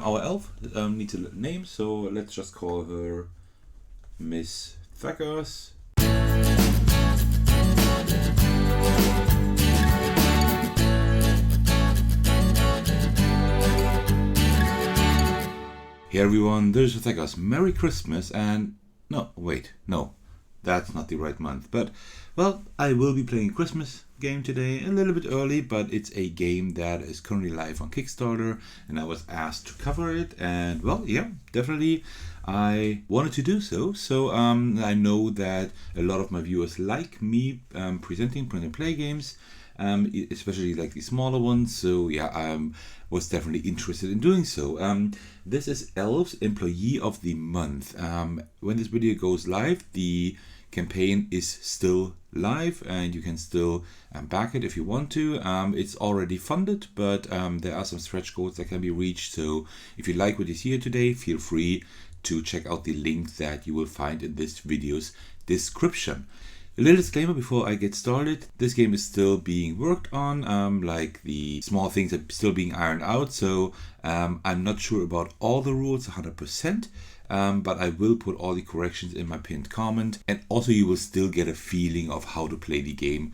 Our elf needs a name, so let's just call her Miss Thackers. Hey everyone, there's Thackers. Merry Christmas and... No, that's not the right month. But, well, I will be playing a Christmas game today, a little bit early, but it's a game that is currently live on Kickstarter, and I was asked to cover it, and, well, yeah, definitely I wanted to do so. So I know that a lot of my viewers like me presenting print and play games, especially like the smaller ones. So yeah, I was definitely interested in doing so. This is Elves Employee of the Month. When this video goes live, the campaign is still live and you can still back it if you want to. It's already funded, but there are some stretch goals that can be reached. So if you like what you see here today, feel free to check out the link that you will find in this video's description. A little disclaimer before I get started: this game is still being worked on, like the small things are still being ironed out, so I'm not sure about all the rules 100%, but I will put all the corrections in my pinned comment, and also you will still get a feeling of how to play the game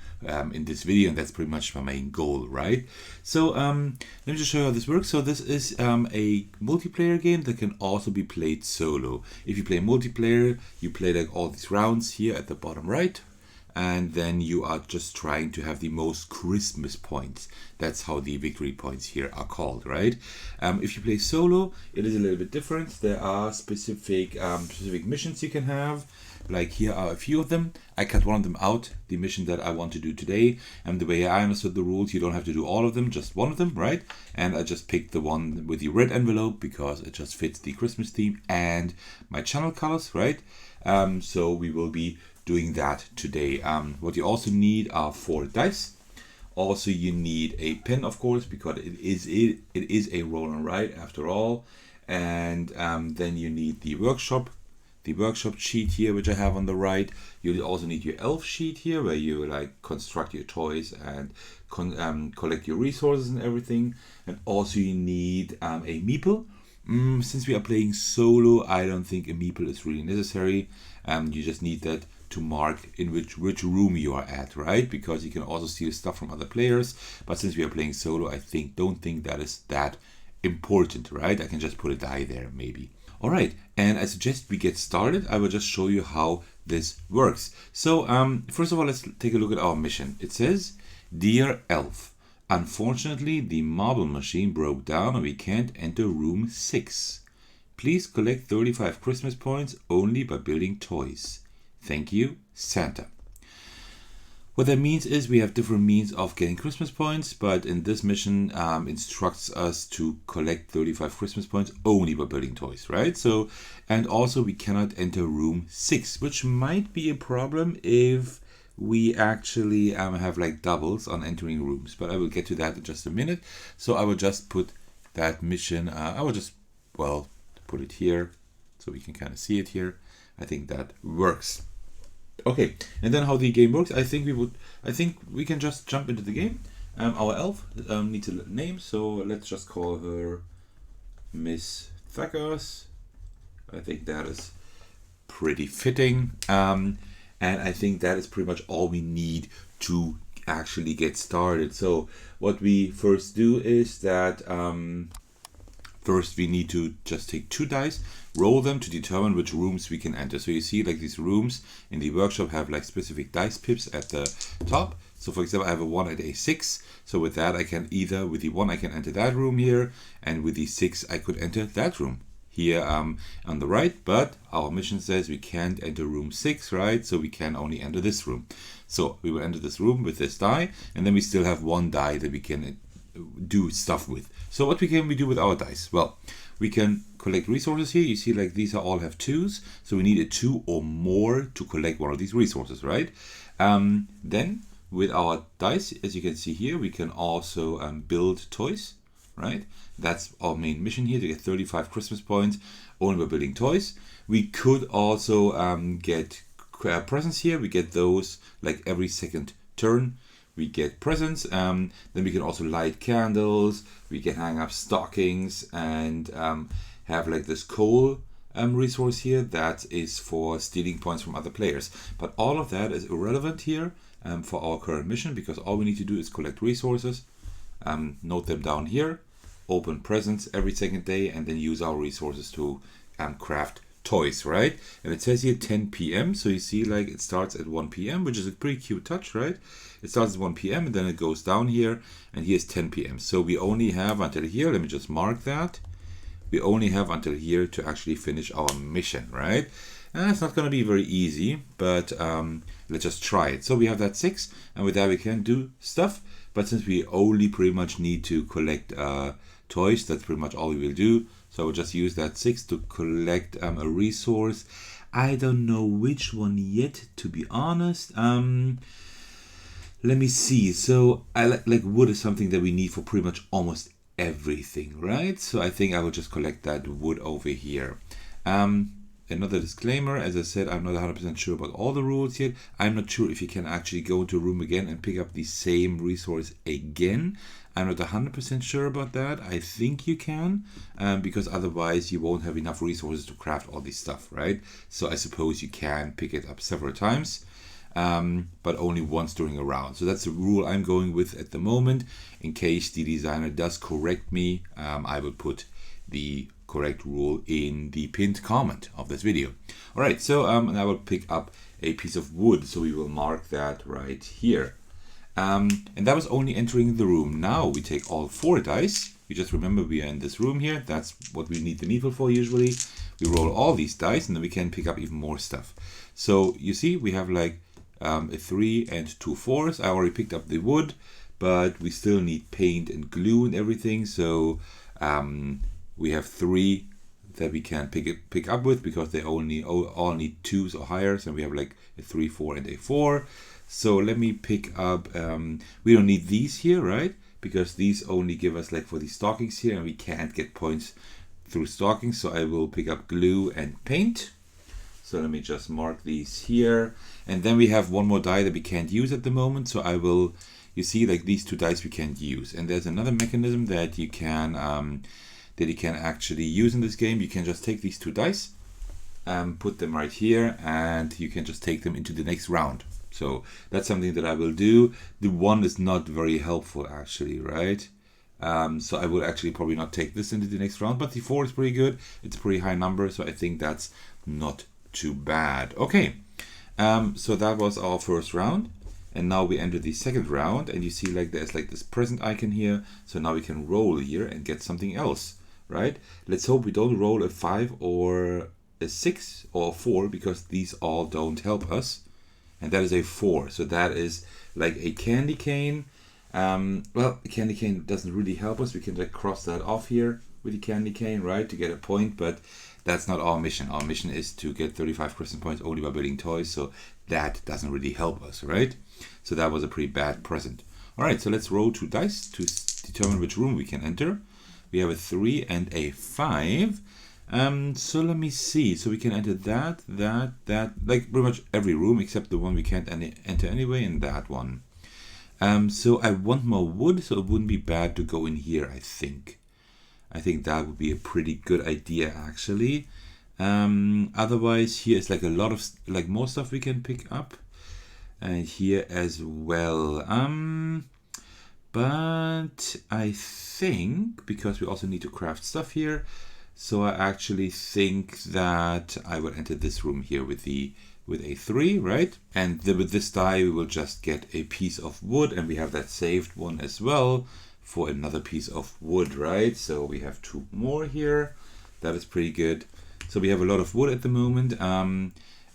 in this video, and that's pretty much my main goal, right? So let me just show you how this works. So this is a multiplayer game that can also be played solo. If you play multiplayer, you play like all these rounds here at the bottom right, and then you are just trying to have the most Christmas points. That's how the victory points here are called, right? If you play solo, it is a little bit different. There are specific missions you can have. Like here are a few of them. I cut one of them out, the mission that I want to do today. And the way I understood the rules, you don't have to do all of them, just one of them, right? And I just picked the one with the red envelope because it just fits the Christmas theme and my channel colors, right? So we will be doing that today. What you also need are 4 dice. Also, you need a pen, of course, because it is a roll and write after all. And then you need the workshop sheet here, which I have on the right. You also need your elf sheet here, where you like construct your toys and collect your resources and everything. And also you need a meeple. Since we are playing solo, I don't think a meeple is really necessary. You just need that to mark in which room you are at, right? Because you can also steal stuff from other players. But since we are playing solo, I don't think that is that important, right? I can just put a die there, maybe. All right, and I suggest we get started. I will just show you how this works. So first of all, let's take a look at our mission. It says, "Dear Elf, unfortunately, the marble machine broke down and we can't enter room 6. Please collect 35 Christmas points only by building toys. Thank you, Santa." What that means is we have different means of getting Christmas points, but in this mission instructs us to collect 35 Christmas points only by building toys, right? So, and also we cannot enter room 6, which might be a problem if we actually have like doubles on entering rooms, but I will get to that in just a minute. So I will just put that mission, I will just, well, put it here so we can kind of see it here. I think that works. Okay, and then how the game works, I think we can just jump into the game. Our elf needs a name, so let's just call her Miss Thackers. I think that is pretty fitting. And I think that is pretty much all we need to actually get started. So what we first do is that first we need to just take 2 dice, roll them to determine which rooms we can enter. So you see like these rooms in the workshop have like specific dice pips at the top. So for example, I have a 1 and a 6. So with that I can either, with the 1 I can enter that room here, and with the 6 I could enter that room here on the right. But our mission says we can't enter room 6, right? So we can only enter this room. So we will enter this room with this die, and then we still have 1 die that we can do stuff with. So what can we do with our dice? Well, we can collect resources here. You see like these all have 2s, so we need a 2 or more to collect one of these resources, right? Then with our dice, as you can see here, we can also build toys, right? That's our main mission here, to get 35 Christmas points only by building toys. We could also get presents here. We get those like every second turn. we get presents. Then we can also light candles, we can hang up stockings, and have like this coal resource here that is for stealing points from other players. But all of that is irrelevant here for our current mission, because all we need to do is collect resources, note them down here, open presents every second day, and then use our resources to craft toys, right? And it says here 10 p.m. So you see, like, it starts at 1 p.m., which is a pretty cute touch, right? It starts at 1 p.m. and then it goes down here, and here's 10 p.m. So we only have until here. Let me just mark that. We only have until here to actually finish our mission, right? And it's not going to be very easy, but let's just try it. So we have that 6, and with that we can do stuff. But since we only pretty much need to collect toys, that's pretty much all we will do. So we'll just use that 6 to collect a resource. I don't know which one yet, to be honest. Let me see. So I like wood is something that we need for pretty much almost everything, right? So I think I will just collect that wood over here. Another disclaimer, as I said, I'm not 100% sure about all the rules yet. I'm not sure if you can actually go into a room again and pick up the same resource again. I'm not 100% sure about that. I think you can, because otherwise you won't have enough resources to craft all this stuff, right? So I suppose you can pick it up several times, but only once during a round. So that's the rule I'm going with at the moment. In case the designer does correct me, I will put the correct rule in the pinned comment of this video. All right, so and I will pick up a piece of wood, so we will mark that right here. And that was only entering the room. Now we take all 4 dice. You just remember we are in this room here. That's what we need the meeple for usually. We roll all these dice, and then we can pick up even more stuff. So you see, we have like a 3 and 2 4s. I already picked up the wood, but we still need paint and glue and everything. So we have 3 that we can pick up with, because they all need 2s or higher. So we have like a 3, 4, and a 4. So let me pick up, we don't need these here, right? Because these only give us like for the stockings here, and we can't get points through stockings. So I will pick up glue and paint. So let me just mark these here. And then we have one more die that we can't use at the moment. So I will, you see, like these 2 dice we can't use. And there's another mechanism that you can actually use in this game. You can just take these 2 dice, put them right here, and you can just take them into the next round. So that's something that I will do. The 1 is not very helpful actually, right? So I will actually probably not take this into the next round, but the 4 is pretty good. It's a pretty high number, so I think that's not too bad. Okay, so that was our first round. And now we enter the second round, and you see like there's like this present icon here. So now we can roll here and get something else, right? Let's hope we don't roll a 5 or a 6 or a 4, because these all don't help us. And that is a 4. So that is like a candy cane. Well, a candy cane doesn't really help us. We can like cross that off here with the candy cane, right, to get a point. But that's not our mission. Our mission is to get 35% points only by building toys. So that doesn't really help us, right? So that was a pretty bad present. All right, so let's roll 2 dice to determine which room we can enter. We have a 3 and a 5. So let me see. So we can enter that, like pretty much every room except the one we can't enter anyway, and that one. So I want more wood, so it wouldn't be bad to go in here, I think. I think that would be a pretty good idea, actually. Otherwise, here is like a lot of, like more stuff we can pick up. And here as well. But I think, because we also need to craft stuff here, so I actually think that I will enter this room here with a 3, right? And with this die, we will just get a piece of wood, and we have that saved one as well for another piece of wood, right? So we have 2 more here. That is pretty good. So we have a lot of wood at the moment.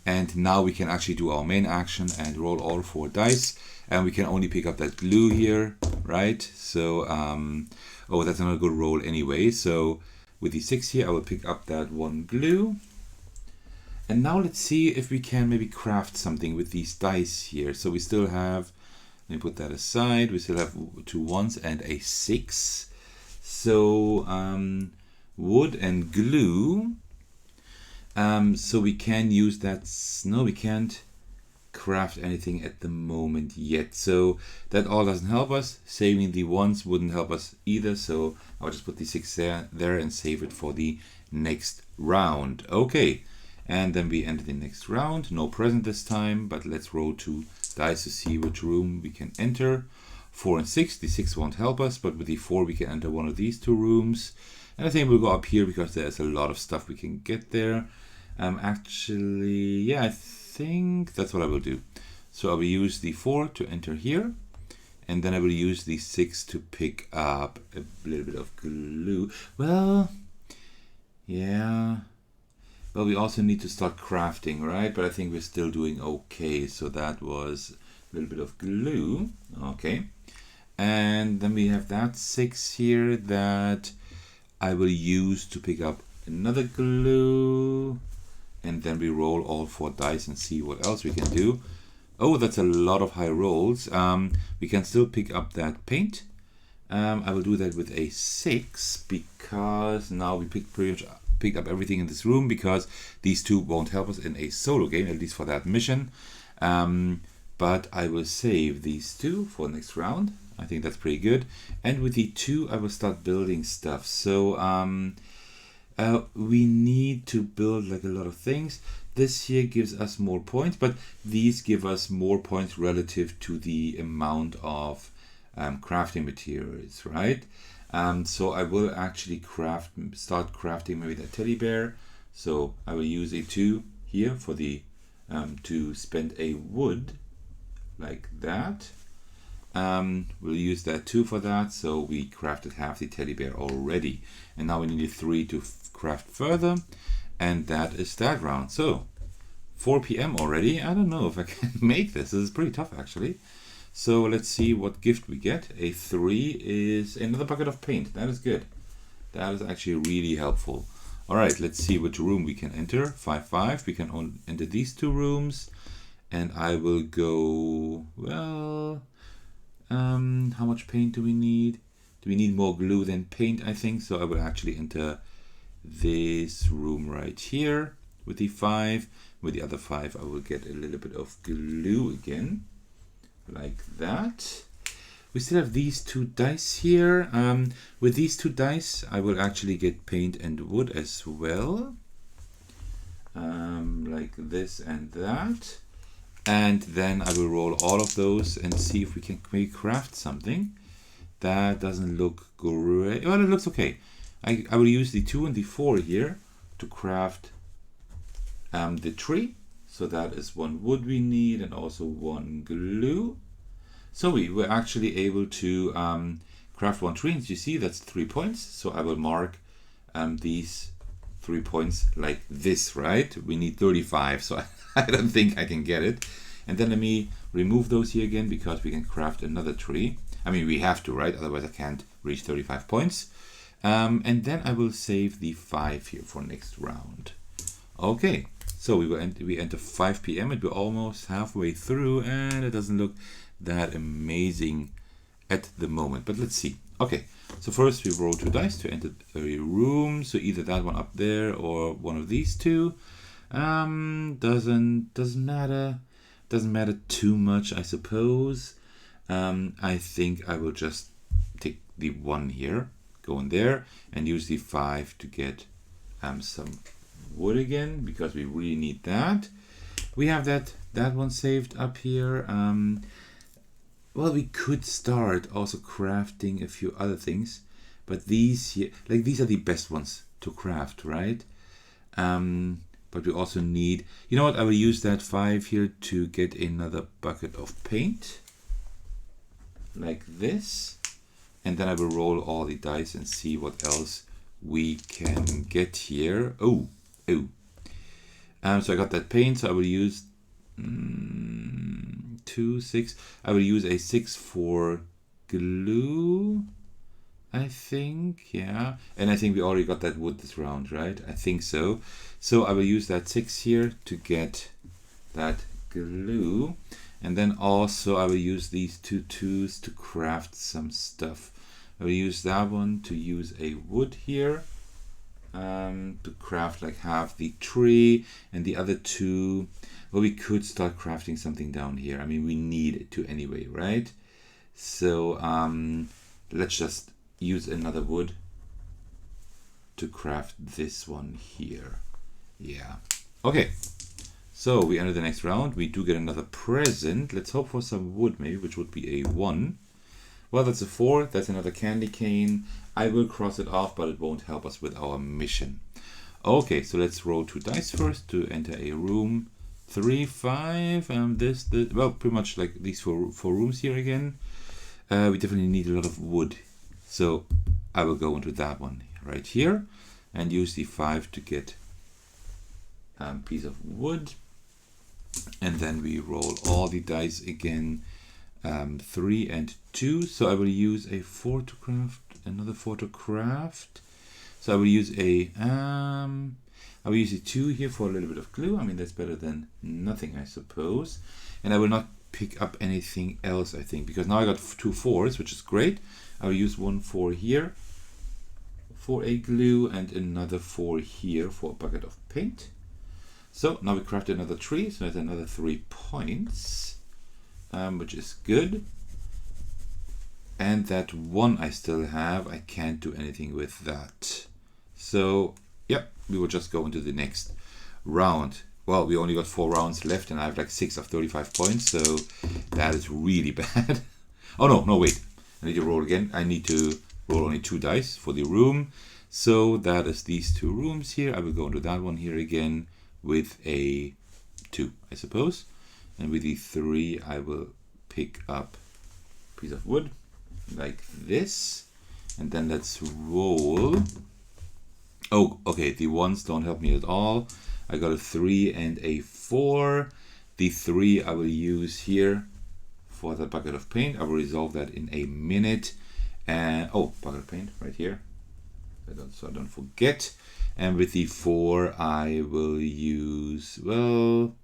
And now we can actually do our main action and roll all 4 dice. And we can only pick up that glue here, right? So, oh, that's not a good roll anyway. So with the 6 here, I will pick up that 1 glue. And now let's see if we can maybe craft something with these dice here. So we still have, let me put that aside. We still have 2 1s and a 6. So wood and glue. So we can use that. No, we can't craft anything at the moment yet. So that all doesn't help us. Saving the ones wouldn't help us either. So I'll just put the 6 there and save it for the next round. Okay. And then we enter the next round. No present this time, but let's roll 2 dice to see which room we can enter. 4 and 6. The 6 won't help us, but with the 4 we can enter one of these 2 rooms. And I think we'll go up here because there's a lot of stuff we can get there. Actually, yeah, I think that's what I will do. So I will use the 4 to enter here. And then I will use the 6 to pick up a little bit of glue. Well, yeah. Well, we also need to start crafting, right? But I think we're still doing okay. So that was a little bit of glue. Okay. And then we have that 6 here that I will use to pick up another glue. And then we roll all 4 dice and see what else we can do. Oh, that's a lot of high rolls. We can still pick up that paint. I will do that with a 6 because now we picked up everything in this room because these 2 won't help us in a solo game, at least for that mission. But I will save these 2 for next round. I think that's pretty good. And with the 2, I will start building stuff. So we need to build like a lot of things. This here gives us more points, but these give us more points relative to the amount of crafting materials, right? So I will actually start crafting maybe that teddy bear. So I will use a 2 here for the to spend a wood like that. We'll use that 2 for that. So we crafted half the teddy bear already, and now we need a 3 to craft further, and that is that round. So 4 p.m. already. I don't know if I can make this. This is pretty tough actually. So let's see what gift we get. A 3 is another bucket of paint. That is good. That is actually really helpful. All right, let's see which room we can enter. 5-5. We can enter these 2 rooms, and I will go. Well, how much paint do we need? Do we need more glue than paint? I think so. I will actually enter this room right here with the 5. With the other 5, I will get a little bit of glue again, like that. We still have these 2 dice here. With these 2 dice, I will actually get paint and wood as well, like this and that. And then I will roll all of those and see if we can maybe craft something. That doesn't look great. Well, it looks okay. I will use the 2 and the 4 here to craft the tree. So that is 1 wood we need and also 1 glue. So we were actually able to craft 1 tree. As you see, that's 3 points. So I will mark these 3 points like this, right? We need 35, so I don't think I can get it. And then let me remove those here again because we can craft another tree. I mean, we have to, right? Otherwise I can't reach 35 points. And then I will save the 5 here for next round. Okay, so we enter 5 p.m. and we're almost halfway through, and it doesn't look that amazing at the moment. But let's see. Okay, so first we roll 2 dice to enter a room. So either that one up there or one of these 2. Doesn't matter. Doesn't matter too much, I suppose. I think I will just take the 1 here, go in there, and use the 5 to get some wood again because we really need that. We have that one saved up here. Well, we could start also crafting a few other things, but these here, like these are the best ones to craft, right? But we also need, you know what, I will use that 5 here to get another bucket of paint like this, and then I will roll all the dice and see what else we can get here. So I got that paint, so I will use 2, 6. I will use a 6 for glue, I think, yeah. And I think we already got that wood this round, right? I think so. So I will use that 6 here to get that glue. And then also I will use these 2 2s to craft some stuff. I will use that one to use a wood here. to craft like half the tree, and the other two, well, we could start crafting something down here. I mean, we need it to anyway, right? So let's just use another wood to craft this one here. Yeah. Okay. So we enter the next round. We do get another present. Let's hope for some wood maybe, which would be a 1. Well, that's a 4. That's another candy cane. I will cross it off, but it won't help us with our mission. Okay, so let's roll 2 dice first to enter a room. 3, 5. This, well, pretty much like these four rooms here again. We definitely need a lot of wood. So I will go into that one right here and use the 5 to get a piece of wood. And then we roll all the dice again. 3 and 2. So I will use a 4 to craft, another 4 to craft. So I will use a 2 here for a little bit of glue. I mean, that's better than nothing, I suppose. And I will not pick up anything else, I think, because now I got 2 4s, which is great. I will use 1 4 here for a glue and another 4 here for a bucket of paint. So now we craft another tree, so that's another 3 points, which is good. And that 1 I still have, I can't do anything with that. So, yep, we will just go into the next round. Well, we only got 4 rounds left, and I have like 6 of 35 points, so that is really bad. Oh no, wait. I need to roll again. I need to roll only 2 dice for the room. So that is these 2 rooms here. I will go into that one here again with a 2, I suppose. And with the 3, I will pick up a piece of wood like this. And then let's roll. Oh, okay, the 1s don't help me at all. I got a 3 and a 4. The 3 I will use here for the bucket of paint. I will resolve that in a minute. And oh, bucket of paint right here, so I don't forget. And with the 4 I will use, well,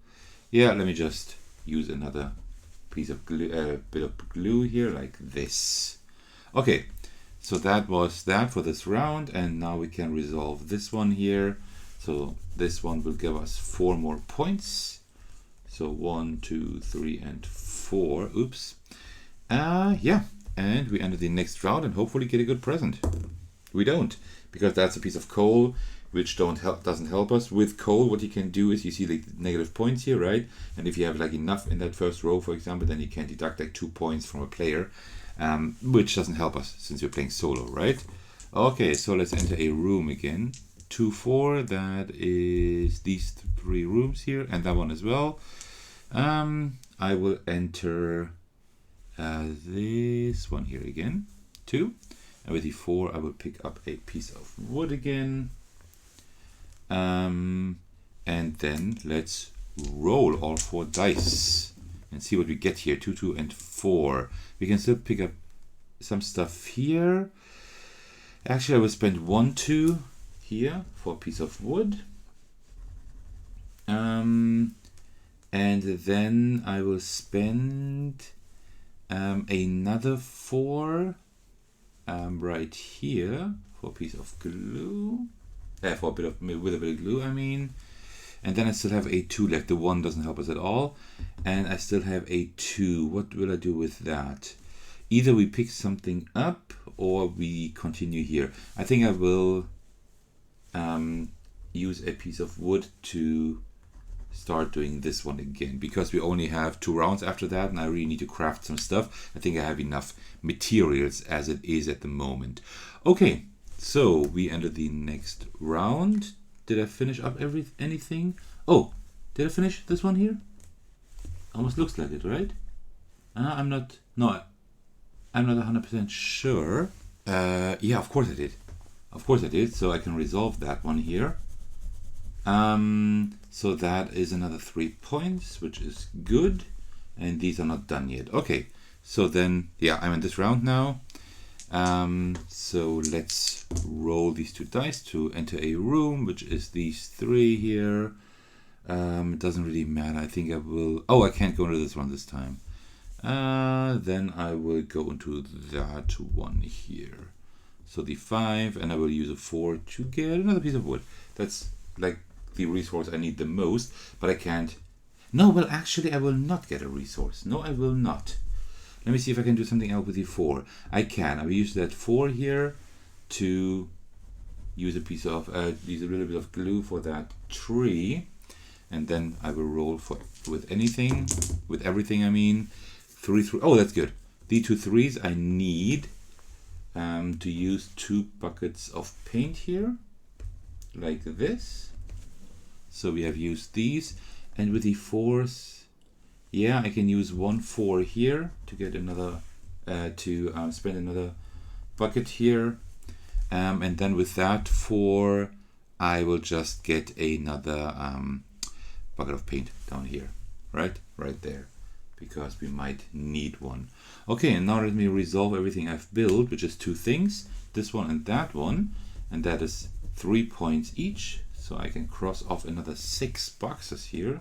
yeah, let me just use another piece of glue, bit of glue here like this. Okay, so that was that for this round, and now we can resolve this one here. So this one will give us 4 more points. So 1, 2, 3, and 4. Oops. Yeah, and we enter the next round and hopefully get a good present. We don't, because that's a piece of coal which doesn't help us. With coal, what you can do is, you see like negative points here, right? And if you have like enough in that first row, for example, then you can deduct like 2 points from a player, which doesn't help us since we're playing solo, right? Okay, so let's enter a room again. 2, 4, that is these 3 rooms here, and that one as well. I will enter this one here again, 2. And with the 4, I will pick up a piece of wood again. And then let's roll all 4 dice and see what we get here. 2, 2, and 4. We can still pick up some stuff here. Actually, I will spend 1, 2 here for a piece of wood. And then I will spend another 4 right here for a piece of glue. For a bit of, with a bit of glue, I mean. And then I still have a 2 left. The 1 doesn't help us at all. And I still have a 2. What will I do with that? Either we pick something up or we continue here. I think I will use a piece of wood to start doing this one again, because we only have 2 rounds after that, and I really need to craft some stuff. I think I have enough materials as it is at the moment. Okay. So we enter the next round. Did I finish up anything? Oh, did I finish this one here? Almost looks like it, right? I'm not 100% sure. Yeah, of course I did. Of course I did. So I can resolve that one here. So that is another 3 points, which is good. And these are not done yet. Okay. So then, yeah, I'm in this round now. So let's roll these 2 dice to enter a room, which is these 3 here. It doesn't really matter. I think I will. Oh, I can't go into this one this time. Then I will go into that one here. So the 5, and I will use a 4 to get another piece of wood. That's like the resource I need the most, but I can't. No, well, actually, I will not get a resource. No, I will not. Let me see if I can do something else with the 4. I can. I will use that 4 here to use a piece of, use a little bit of glue for that tree. And then I will roll with anything, with everything, I mean. 3, 3. Oh, that's good. The 2 3s I need to use 2 buckets of paint here, like this. So we have used these. And with the 4s, yeah, I can use 1 4 here to get another, spend another bucket here. And then with that 4, I will just get another bucket of paint down here, right there, because we might need one. Okay, and now let me resolve everything I've built, which is 2 things, this one and that is 3 points each. So I can cross off another 6 boxes here.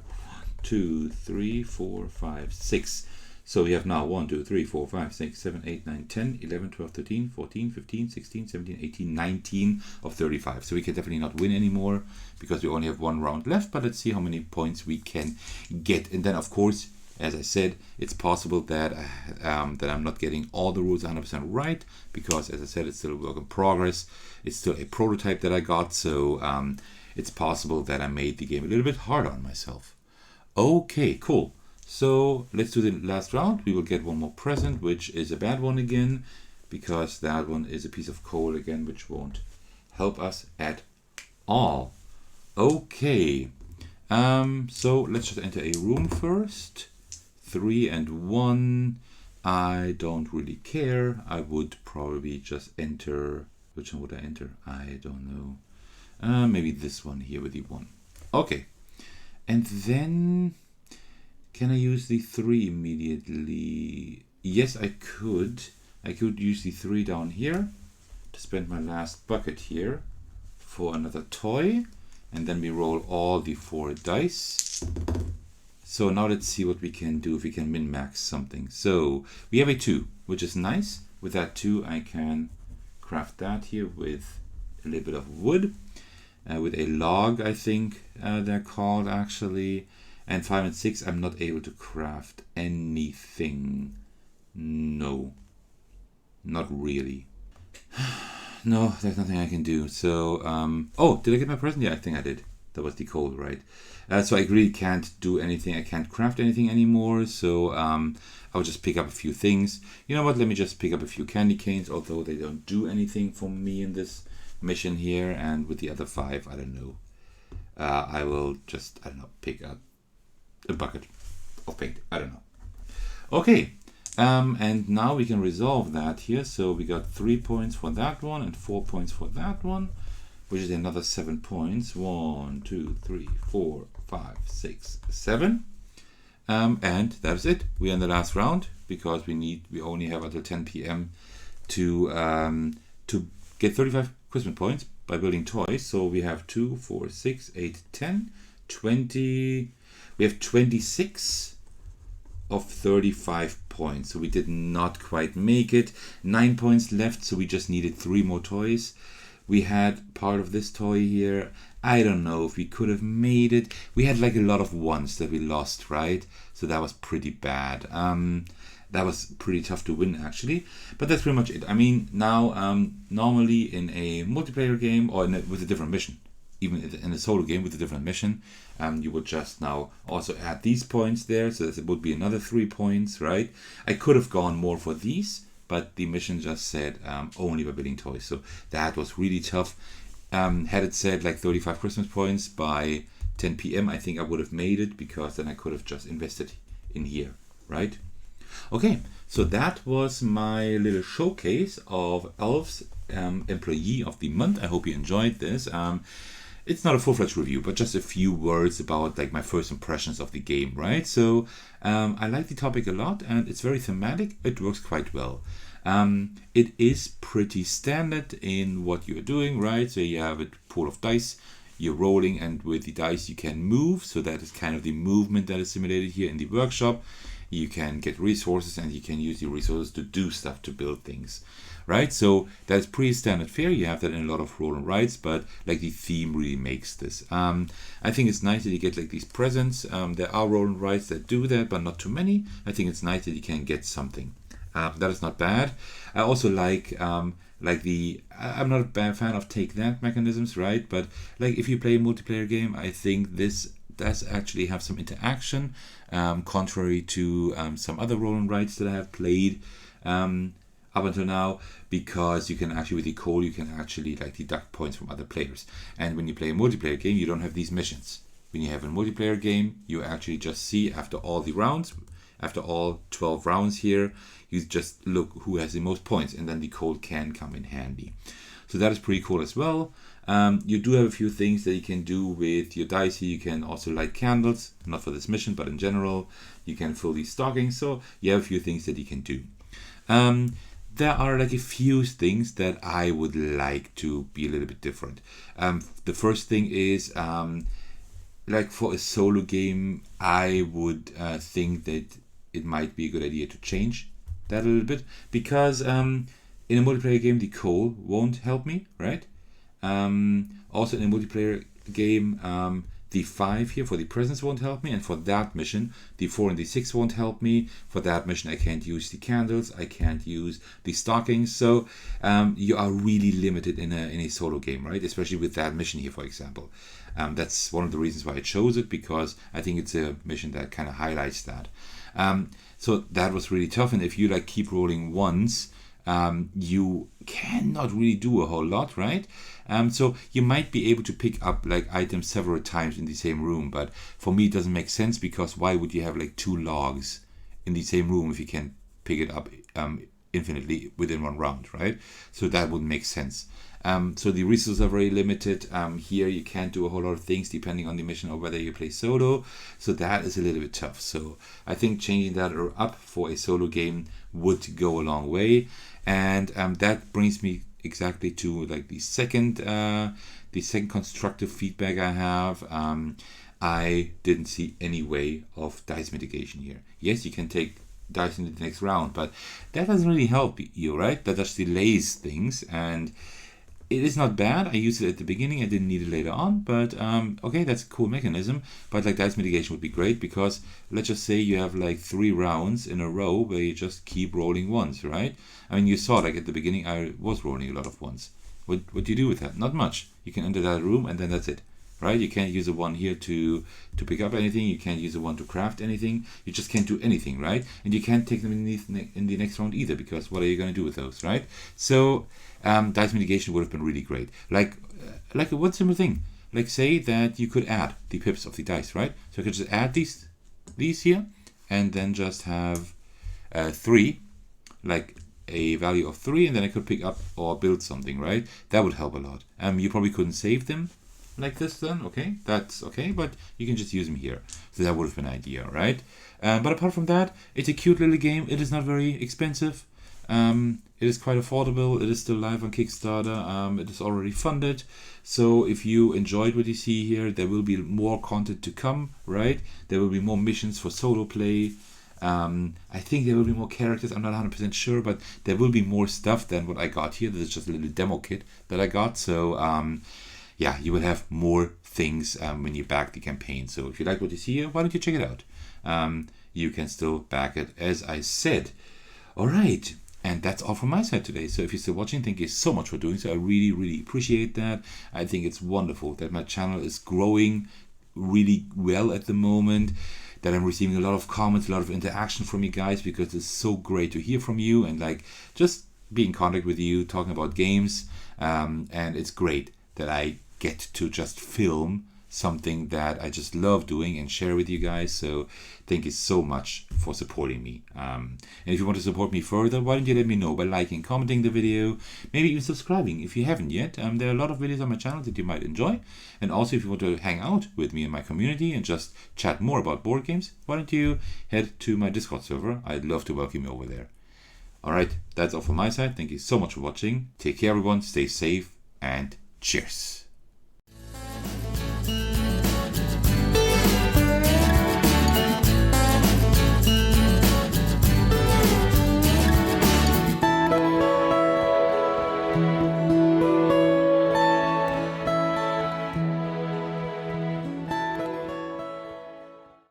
2, 3, 4, 5, 6. So we have now 1, 2, 3, 4, 5, 6, 7, 8, 9, 10, 11, 12, 13, 14, 15, 16, 17, 18, 19 of 35. So we can definitely not win anymore because we only have 1 round left, but let's see how many points we can get. And then, of course, as I said, it's possible that that I'm not getting all the rules 100% right because, as I said, it's still a work in progress. It's still a prototype that I got, so it's possible that I made the game a little bit harder on myself. Okay, cool. So let's do the last round. We will get one more present, which is a bad one again, because that one is a piece of coal again, which won't help us at all. Okay, so let's just enter a room first. 3 and 1. I don't really care. I would probably just enter. Which one would I enter? I don't know. Maybe this one here with the 1. Okay, and then can I use the 3 immediately? Yes, I could. I could use the 3 down here to spend my last bucket here for another toy, and then we roll all the 4 dice. So now let's see what we can do, if we can min-max something. So we have a 2, which is nice. With that 2, I can craft that here with a little bit of wood, with a log, I think they're called actually. And 5 and 6, I'm not able to craft anything. No, not really. No, there's nothing I can do. So, oh, did I get my present? Yeah, I think I did. That was the code, right? So I really can't do anything. I can't craft anything anymore. So I'll just pick up a few things. You know what? Let me just pick up a few candy canes, although they don't do anything for me in this mission here. And with the other 5, I don't know. I will just, I don't know, pick up a bucket of paint. I don't know. Okay. And now we can resolve that here. So we got 3 points for that one and 4 points for that one, which is another 7 points. 1, 2, 3, 4, 5, 6, 7. And that is it. We're in the last round because we only have until 10 p.m. to get 35 Christmas points by building toys. So we have 2, 4, 6, 8, 10, 20. We have 26 of 35 points. So we did not quite make it. 9 points left. So we just needed 3 more toys. We had part of this toy here. I don't know if we could have made it. We had like a lot of ones that we lost, right? So that was pretty bad. That was pretty tough to win actually. But that's pretty much it. I mean, now normally in a multiplayer game or with a different mission, even in a solo game with a different mission, you would just now also add these points there. So it would be another 3 points, right? I could have gone more for these, but the mission just said only by building toys. So that was really tough. Had it said like 35 Christmas points by 10 p.m., I think I would have made it, because then I could have just invested in here, right? Okay, so that was my little showcase of Elves Employee of the Month. I hope you enjoyed this. It's not a full-fledged review, but just a few words about like my first impressions of the game, right? So I like the topic a lot, and it's very thematic. It works quite well. It is pretty standard in what you're doing, right? So you have a pool of dice, you're rolling, and with the dice you can move. So that is kind of the movement that is simulated here in the workshop. you can get resources, and you can use the resources to do stuff, to build things, right? So that's pretty standard fare. You have that in a lot of roll and rides, but like the theme really makes this. I think it's nice that you get like these presents. There are roll and rides that do that, but not too many. I think it's nice that you can get something. That is not bad. I also like I'm not a bad fan of take that mechanisms, right? But like if you play a multiplayer game, I think this does actually have some interaction, contrary to some other roll and rides that I have played up until now, because you can actually, with the coal, you can actually like deduct points from other players. And when you play a multiplayer game, you don't have these missions. When you have a multiplayer game, you actually just see after all the rounds, after all 12 rounds here, you just look who has the most points, and then the code can come in handy. So that is pretty cool as well. You do have a few things that you can do with your dice here. You can also light candles, not for this mission, but in general. You can fill these stockings, so you have a few things that you can do. There are like a few things that I would like to be a little bit different. The first thing is, like for a solo game, I would think that it might be a good idea to change that a little bit, because in a multiplayer game the coal won't help me, right? Also in a multiplayer game, the 5 here for the presents won't help me, and for that mission the 4 and the 6 won't help me. For that mission I can't use the candles, I can't use the stockings, so you are really limited in a solo game, right? Especially with that mission here, for example. That's one of the reasons why I chose it, because I think it's a mission that kind of highlights that. So that was really tough, and if you like keep rolling once, you cannot really do a whole lot, right? So you might be able to pick up like items several times in the same room, but for me it doesn't make sense, because why would you have like 2 logs in the same room if you can pick it up infinitely within one round, right? So that wouldn't make sense. So the resources are very limited. Here you can't do a whole lot of things depending on the mission or whether you play solo. So that is a little bit tough. So I think changing that up for a solo game would go a long way. And that brings me exactly to like the second constructive feedback I have. I didn't see any way of dice mitigation here. Yes, you can take dice into the next round, but that doesn't really help you, right? That just delays things, and it is not bad. I used it at the beginning, I didn't need it later on, but okay, that's a cool mechanism. But like dice mitigation would be great, because let's just say you have like 3 rounds in a row where you just keep rolling ones, right? I mean, you saw like at the beginning I was rolling a lot of ones. What do you do with that? Not much. You can enter that room and then that's it, right? You can't use a 1 here to pick up anything. You can't use a 1 to craft anything. You just can't do anything, right? And you can't take them in the next round either, because what are you going to do with those, right? So dice mitigation would have been really great. Like one simple thing. Like say that you could add the pips of the dice, right? So I could just add these here, and then just have 3, like a value of 3, and then I could pick up or build something, right? That would help a lot. You probably couldn't save them like this then, okay, that's okay, but you can just use them here. So that would have been an idea, right? But apart from that, it's a cute little game. It is not very expensive. It is quite affordable. It is still live on Kickstarter. It is already funded. So if you enjoyed what you see here, there will be more content to come, right? There will be more missions for solo play. I think there will be more characters. I'm not 100% sure, but there will be more stuff than what I got here. This is just a little demo kit that I got. So yeah, you will have more things when you back the campaign. So if you like what you see here, why don't you check it out? You can still back it, as I said. All right. And that's all from my side today. So if you're still watching, thank you so much for doing so. I really, really appreciate that. I think it's wonderful that my channel is growing really well at the moment, that I'm receiving a lot of comments, a lot of interaction from you guys, because it's so great to hear from you and like just be in contact with you, talking about games. And it's great that I get to just film something that I just love doing and share with you guys. So thank you so much for supporting me. And if you want to support me further, why don't you let me know by liking, commenting the video, maybe even subscribing if you haven't yet. There are a lot of videos on my channel that you might enjoy. And also if you want to hang out with me in my community and just chat more about board games, why don't you head to my Discord server? I'd love to welcome you over there. Alright, that's all from my side. Thank you so much for watching. Take care everyone, stay safe, and cheers.